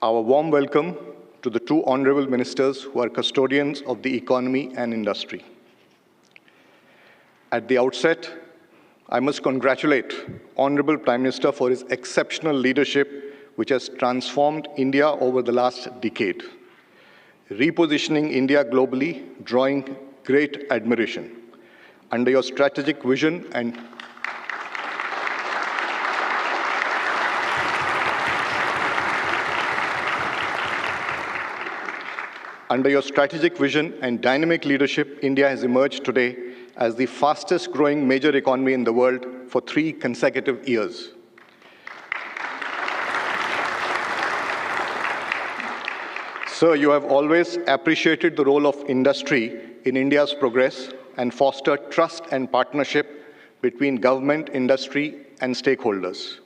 Our warm welcome to the two honorable ministers who are custodians of the economy and industry. At the outset, I must congratulate Honorable Prime Minister for his exceptional leadership, which has transformed India over the last decade, repositioning India globally, drawing great admiration. Under your strategic vision and dynamic leadership, India has emerged today as the fastest growing major economy in the world for 3 consecutive years. Sir, you have always appreciated the role of industry in India's progress and fostered trust and partnership between government, industry, and stakeholders.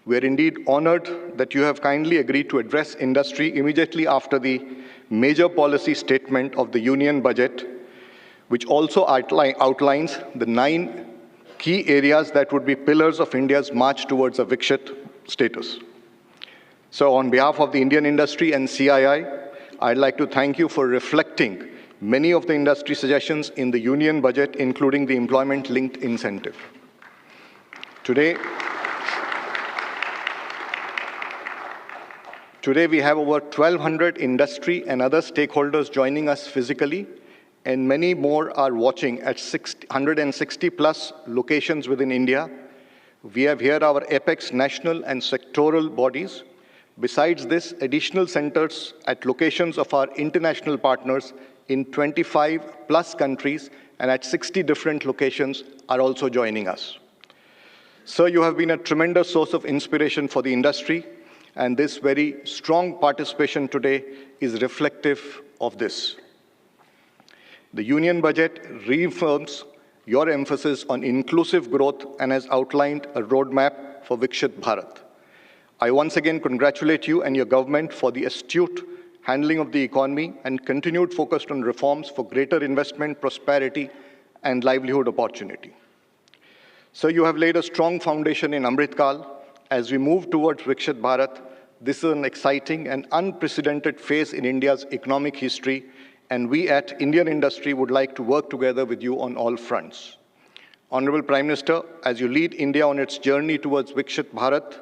We are indeed honored that you have kindly agreed to address industry immediately after the major policy statement of the Union Budget, which also outlines the 9 key areas that would be pillars of India's march towards a Viksit status. So on behalf of the Indian industry and CII, I'd like to thank you for reflecting many of the industry suggestions in the Union Budget, including the employment-linked incentive. Today we have over 1,200 industry and other stakeholders joining us physically, and many more are watching at 160 plus locations within India. We have here our apex national and sectoral bodies. Besides this, additional centers at locations of our international partners in 25 plus countries and at 60 different locations are also joining us. Sir, you have been a tremendous source of inspiration for the industry, and this very strong participation today is reflective of this. The Union Budget reaffirms your emphasis on inclusive growth and has outlined a roadmap for Viksit Bharat. I once again congratulate you and your government for the astute handling of the economy and continued focus on reforms for greater investment, prosperity, and livelihood opportunity. So you have laid a strong foundation in Amrit Kaal. As we move towards Viksit Bharat, this is an exciting and unprecedented phase in India's economic history, and we at Indian Industry would like to work together with you on all fronts. Honorable Prime Minister, as you lead India on its journey towards Viksit Bharat,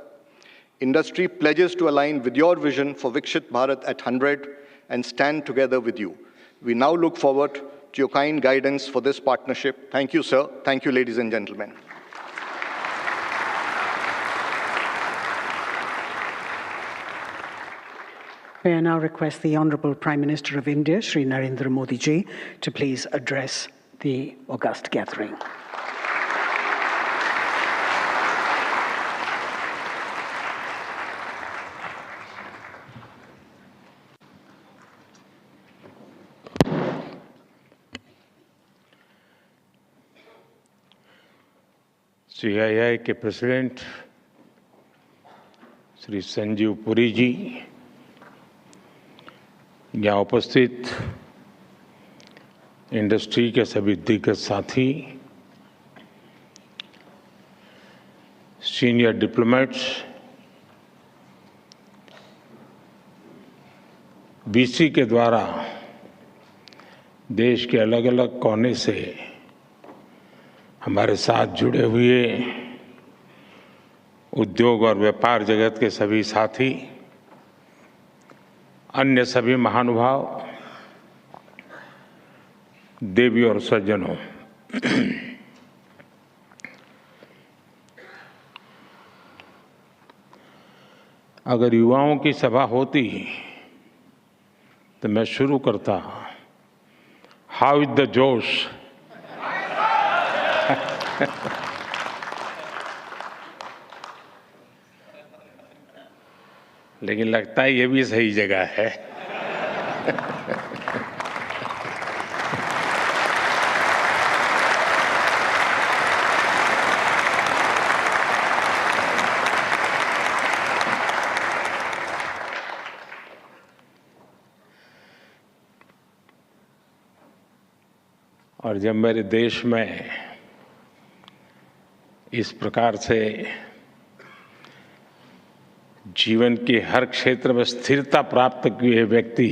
industry pledges to align with your vision for Viksit Bharat at 100 and stand together with you. We now look forward to your kind guidance for this partnership. Thank you, sir. Thank you, ladies and gentlemen. May I now request the Honourable Prime Minister of India, Shri Narendra Modi ji, to please address the august gathering. CII के president Shri Sanjeev Puri जी, यहाँ उपस्थित industry के सभी दिग्गज साथी, senior diplomats, BC के द्वारा देश के अलग अलग कोने से हमारे साथ जुड़े हुए उद्योग और व्यापार जगत के सभी साथी, अन्य सभी महानुभाव, देवी और सज्जनों, अगर युवाओं की सभा होती तो मैं शुरू करता, हाउ इज द जोश। लेकिन लगता है ये भी सही जगह है। और जब मेरे देश में इस प्रकार से जीवन के हर क्षेत्र में स्थिरता प्राप्त किए हुए व्यक्ति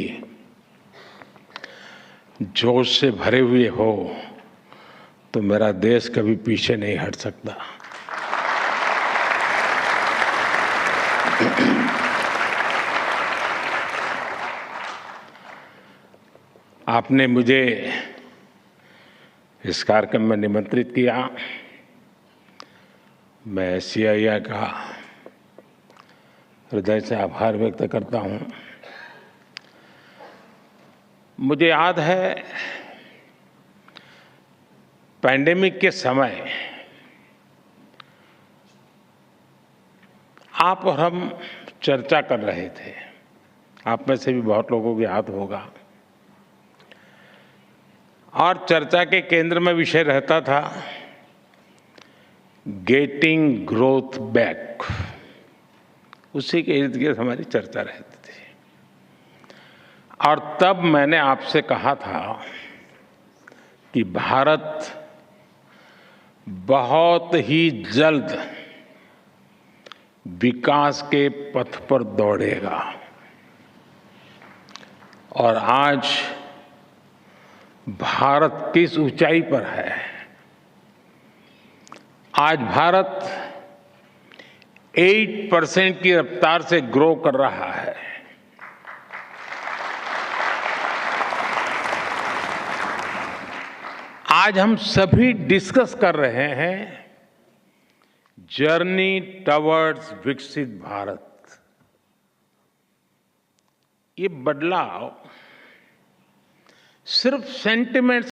जोश से भरे हुए हो तो मेरा देश कभी पीछे नहीं हट सकता। आपने मुझे इस कार्यक्रम में निमंत्रित किया। मैं CII का हृदय से आभार व्यक्त करता हूं। मुझे याद है पैंडेमिक के समय आप और हम चर्चा कर रहे थे। आप में से भी बहुत लोगों को याद होगा। और चर्चा के केंद्र में विषय रहता था गेटिंग ग्रोथ बैक। उसी के इर्द गिर्द हमारी चर्चा रहती थी। और तब मैंने आपसे कहा था कि भारत बहुत ही जल्द विकास के पथ पर दौड़ेगा। और आज भारत किस ऊंचाई पर है। आज भारत 8% की रफ्तार से ग्रो कर रहा है। आज हम सभी डिस्कस कर रहे हैं जर्नी टवर्ड्स विकसित भारत। ये बदलाव सिर्फ सेंटिमेंट्स